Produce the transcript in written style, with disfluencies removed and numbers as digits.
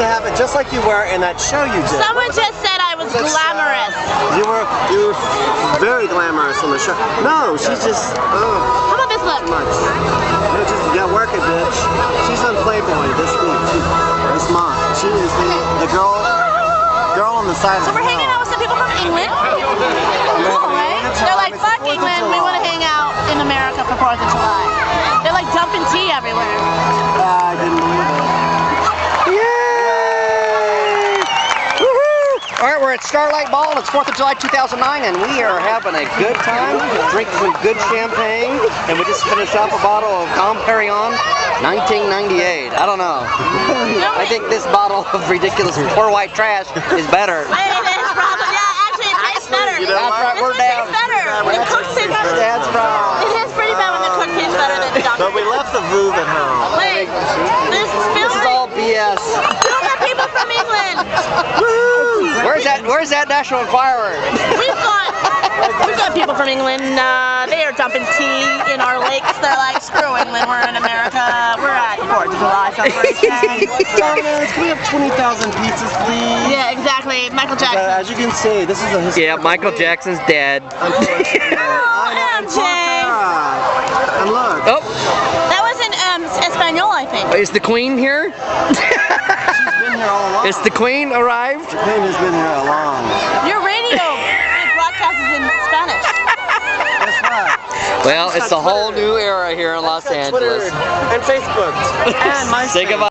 to have it just like you were in that show you did. Someone just said I was glamorous. You were very glamorous on the show. No, she's just. How about this look? Much. No, just you gotta work it, bitch. She's on Playboy this week. This month. She is the girl on the side. So we're hanging out with some people from England. Cool, right? They're like, fuck England, we want to hang out in America for 4th of July. They're like dumping tea everywhere. I didn't believe it. All right, we're at Starlight Ball, and it's 4th of July 2009, and we are having a good time, drinking some good champagne, and we just finished off a bottle of Dom Perignon 1998. I don't know. I think this bottle of ridiculous poor white trash is better. It is probably, yeah, actually it tastes better. You know That's right, we're down. It tastes better. When the cook tastes better. That's right. It is pretty bad when the cook tastes better than the doctor. But we left the Vouv at home. Wait, this This is all BS. Look at people from England. Where's that National Enquirer? We've got people from England. They are dumping tea in our lakes. They're like, screw England. We're in America. We're at 4th of July celebration. Can we have 20,000 pizzas, please? Yeah, exactly. Michael Jackson. As you can see, this is a historical Yeah, Michael Jackson's dead. MJ. And look. Oh, That was in Espanol, I think. is the Queen here? She's been here all along. Is the Queen arrived? The Queen has been here all along. Your radio broadcasts in Spanish. That's right. Well, it's a whole new era here in Los Twitter Angeles. and Facebook. And MySpace. Say goodbye.